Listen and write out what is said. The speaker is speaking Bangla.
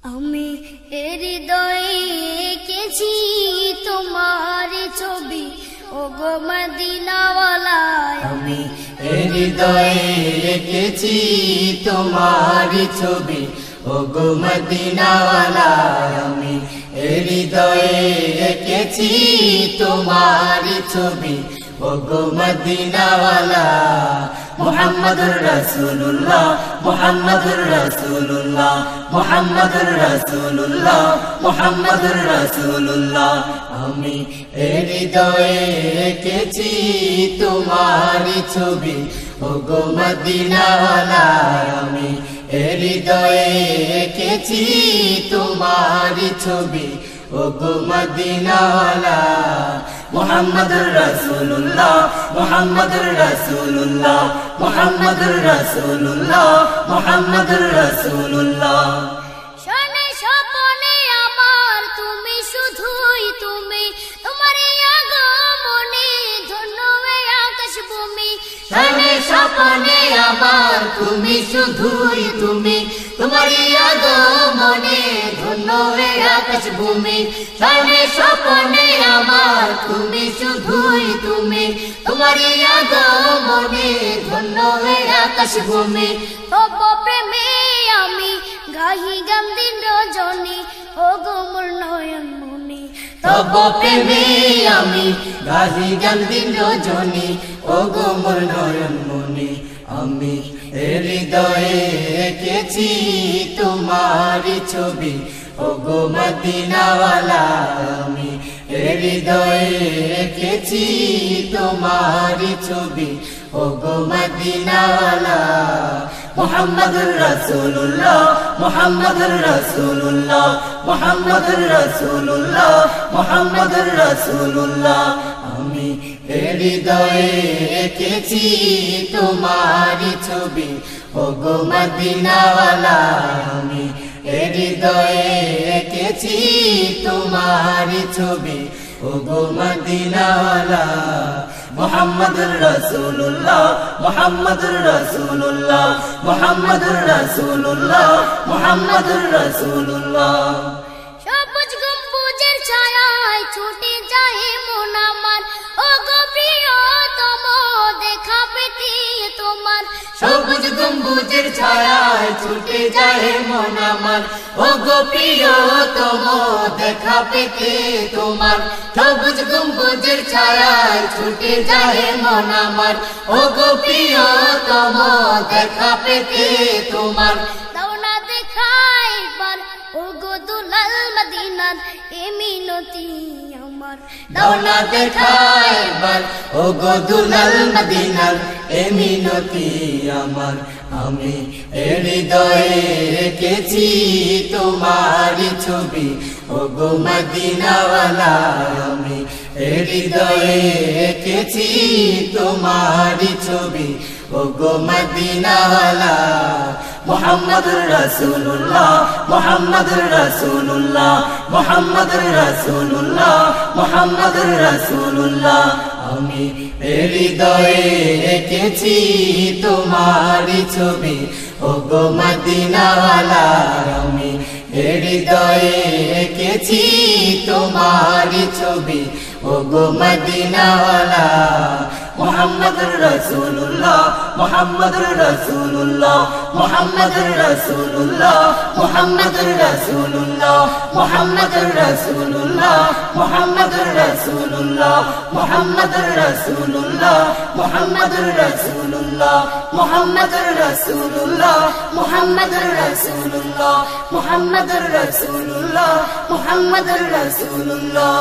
আমি হৃদয়ে এঁকেছি তোমার ছবি, ওগো মদিনাওয়ালা। আমি হৃদয়ে এঁকেছি তোমার ছবি, ওগো মদিনাওয়ালা। আমি হৃদয়ে এঁকেছি তোমার ছবি, ওগো মদিনাওয়ালা। মুহাম্মাদুর রাসূলুল্লাহ, মুহাম্মাদুর রাসূলুল্লাহ, মুহাম্মাদুর রাসূলুল্লাহ, মুহাম্মাদুর রাসূলুল্লাহ। আমি হৃদয়ে এঁকেছি তোমার ছবি, ওগো মদিনাওয়ালা। আমি হৃদয়ে এঁকেছি তোমার ছবি, ওগো মদিনাওয়ালা। মুহাম্মাদুর রাসূলুল্লাহ, মুহাম্মাদুর রাসূলুল্লাহ, মুহাম্মাদুর রাসূলুল্লাহ, মুহাম্মাদুর রাসূলুল্লাহ। শোনে স্বপনে আমার তুমি, শুধুই তুমি, তোমারই আগমনে ধন্য এই আকাশ ভূমি। শোনে স্বপনে আমার তুমি, শুধুই তুমি, তোমারই আগমনে ধন্য এই আকাশ ভূমি। শোনে স্বপনে আমার তুমি, শুধুই তুমি, তোমারই আগমনে ধন্য এই আকাশ ভূমি। তব প্রেমে আমি গাহি গান দিন রজনী, ওগো মোর নয়ন মনি। তব প্রেমে আমি গাহি গান দিন রজনী, ওগো মোর নয়ন মনি। আমি হৃদয়ে এঁকেছি তোমার ছবি, ওগো মদিনাওয়ালা। আমি হৃদয়ে এঁকেছি তোমার ছবি, ওগো মদিনাওয়ালা। মুহাম্মাদুর রাসূলুল্লাহ, মুহাম্মাদুর রাসূলুল্লাহ, মুহাম্মাদুর রাসূলুল্লাহ, মুহাম্মাদুর রাসূলুল্লাহ। আমি হৃদয়ে এঁকেছি তোমার ছবি, ওগো মদিনাওয়ালা। আমি হৃদয়ে এঁকেছি তোমার ছবি, ওগো মদিনাওয়ালা। মুহাম্মাদুর রাসূলুল্লাহ, মুহাম্মাদুর রাসূলুল্লাহ, মুহাম্মাদুর রাসূলুল্লাহ, মুহাম্মাদুর রাসূলুল্লাহ। সবুজ গম্বুজের ছায়ায় ছুটে যায় মন আমার, ওগো প্রিয়তম দেখা পেতে তোমার। সবুজ গম্বুজের ছায়ায় ছুটে যায় মন আমার, ওগো প্রিয়তম দেখা পেতে তোমার। সবুজ গম্বুজের ছায়ায় ছুটে যায় মন আমার, ওগো প্রিয়তম দেখা পেতে তোমার। দাও না দেখাই একবার, ওগো দুলাল মদিনার, এ মিনতি আমার। দাও না দেখাই একবার, ওগো দুলাল মদিনার, এ মিনতি আমার। আমি হৃদয়ে এঁকেছি তোমার ছবি, ওগো মদিনাওয়ালা। আমি হৃদয়ে এঁকেছি তোমার ছবি, ওগো মদিনাওয়ালা। মুহাম্মাদুর রাসূলুল্লাহ, মুহাম্মাদুর রাসূলুল্লাহ, মুহাম্মাদুর রাসূলুল্লাহ, মুহাম্মাদুর রাসূলুল্লাহ। আমি হৃদয়ে এঁকেছি তোমার ছবি, ওগো মদিনাওয়ালা। আমি হৃদয়ে এঁকেছি তোমার ছবি, ওগো মদিনাওয়ালা। মুহাম্মাদুর রাসূলুল্লাহ, মুহাম্মাদুর রাসূলুল্লাহ, মুহাম্মাদুর রাসূলুল্লাহ, মুহাম্মাদুর রাসূলুল্লাহ, মুহাম্মাদুর রাসূলুল্লাহ, মুহাম্মাদুর রাসূলুল্লাহ, মুহাম্মাদুর রাসূলুল্লাহ, মুহাম্মাদুর রাসূলুল্লাহ, মুহাম্মাদুর রাসূলুল্লাহ, মুহাম্মাদুর রাসূলুল্লাহ, মুহাম্মাদুর রাসূলুল্লাহ, মুহাম্মাদুর রাসূলুল্লাহ।